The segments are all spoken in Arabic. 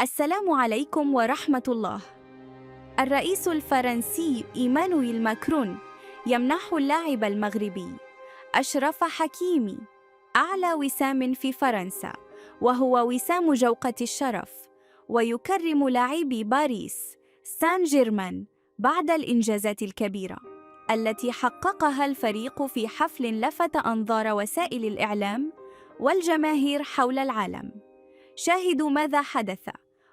السلام عليكم ورحمة الله. الرئيس الفرنسي إيمانويل ماكرون يمنح اللاعب المغربي أشرف حكيمي أعلى وسام في فرنسا، وهو وسام جوقة الشرف، ويكرم لاعبي باريس سان جيرمان بعد الإنجازات الكبيرة التي حققها الفريق في حفل لفت أنظار وسائل الإعلام والجماهير حول العالم. شاهدوا ماذا حدث.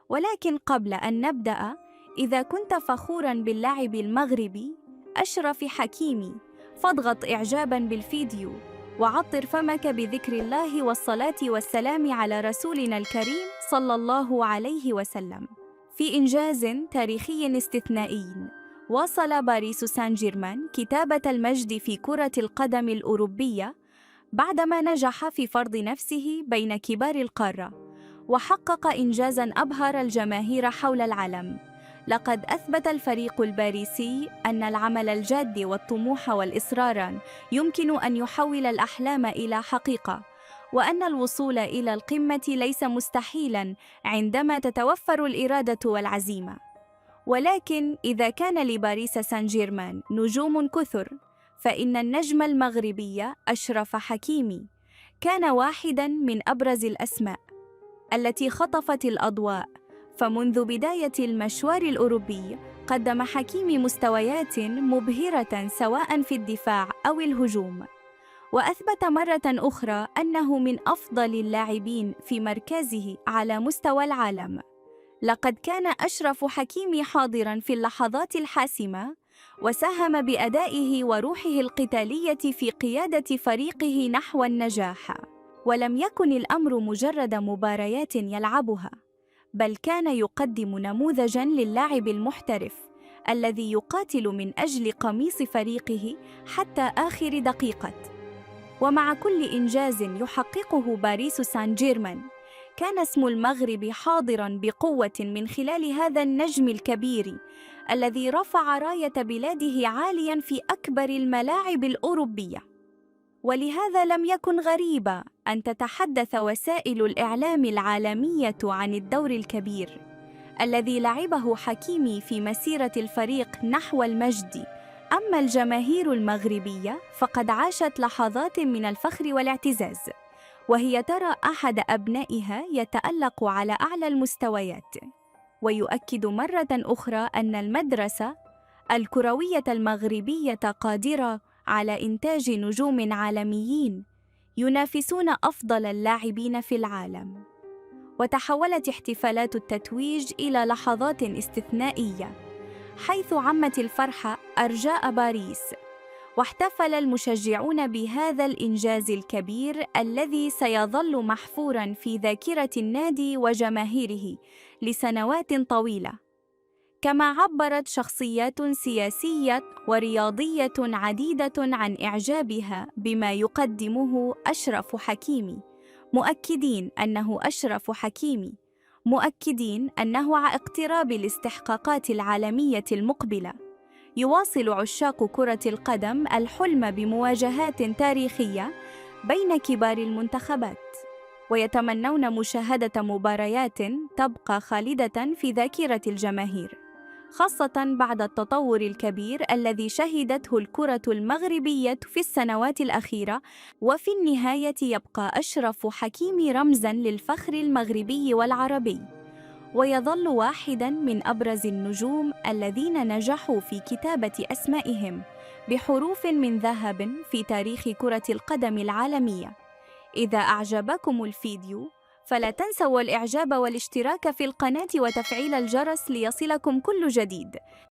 ولكن قبل أن نبدأ، إذا كنت فخوراً باللاعب المغربي أشرف حكيمي، فاضغط إعجاباً بالفيديو وعطر فمك بذكر الله والصلاة والسلام على رسولنا الكريم صلى الله عليه وسلم. في إنجاز تاريخي استثنائي، واصل باريس سان جيرمان كتابة المجد في كرة القدم الأوروبية بعدما نجح في فرض نفسه بين كبار القارة، وحقق إنجازاً أبهر الجماهير حول العالم. لقد أثبت الفريق الباريسي أن العمل الجاد والطموح والإصرار يمكن أن يحول الأحلام إلى حقيقة، وأن الوصول إلى القمة ليس مستحيلاً عندما تتوفر الإرادة والعزيمة. ولكن إذا كان لباريس سان جيرمان نجوم كثر، فإن النجم المغربي أشرف حكيمي كان واحداً من أبرز الأسماء التي خطفت الأضواء. فمنذ بداية المشوار الأوروبي قدم حكيمي مستويات مبهرة سواء في الدفاع أو الهجوم، وأثبت مرة أخرى أنه من أفضل اللاعبين في مركزه على مستوى العالم. لقد كان أشرف حكيمي حاضراً في اللحظات الحاسمة، وساهم بأدائه وروحه القتالية في قيادة فريقه نحو النجاح. ولم يكن الأمر مجرد مباريات يلعبها، بل كان يقدم نموذجاً للاعب المحترف الذي يقاتل من أجل قميص فريقه حتى آخر دقيقة. ومع كل إنجاز يحققه باريس سان جيرمان، كان اسم المغرب حاضراً بقوة من خلال هذا النجم الكبير الذي رفع راية بلاده عالياً في أكبر الملاعب الأوروبية. ولهذا لم يكن غريبا أن تتحدث وسائل الإعلام العالمية عن الدور الكبير الذي لعبه حكيمي في مسيرة الفريق نحو المجد. أما الجماهير المغربية فقد عاشت لحظات من الفخر والاعتزاز، وهي ترى أحد أبنائها يتألق على أعلى المستويات، ويؤكد مرة أخرى أن المدرسة الكروية المغربية قادرة على إنتاج نجوم عالميين ينافسون أفضل اللاعبين في العالم. وتحولت احتفالات التتويج إلى لحظات استثنائية، حيث عمت الفرحة أرجاء باريس، واحتفل المشجعون بهذا الإنجاز الكبير الذي سيظل محفوراً في ذاكرة النادي وجماهيره لسنوات طويلة. كما عبرت شخصيات سياسية ورياضية عديدة عن إعجابها بما يقدمه أشرف حكيمي، مؤكدين أنه على اقتراب الاستحقاقات العالمية المقبلة. يواصل عشاق كرة القدم الحلم بمواجهات تاريخية بين كبار المنتخبات، ويتمنون مشاهدة مباريات تبقى خالدة في ذاكرة الجماهير، خاصة بعد التطور الكبير الذي شهدته الكرة المغربية في السنوات الأخيرة. وفي النهاية يبقى أشرف حكيمي رمزاً للفخر المغربي والعربي، ويظل واحداً من أبرز النجوم الذين نجحوا في كتابة أسمائهم بحروف من ذهب في تاريخ كرة القدم العالمية. إذا أعجبكم الفيديو فلا تنسوا الإعجاب والاشتراك في القناة وتفعيل الجرس ليصلكم كل جديد.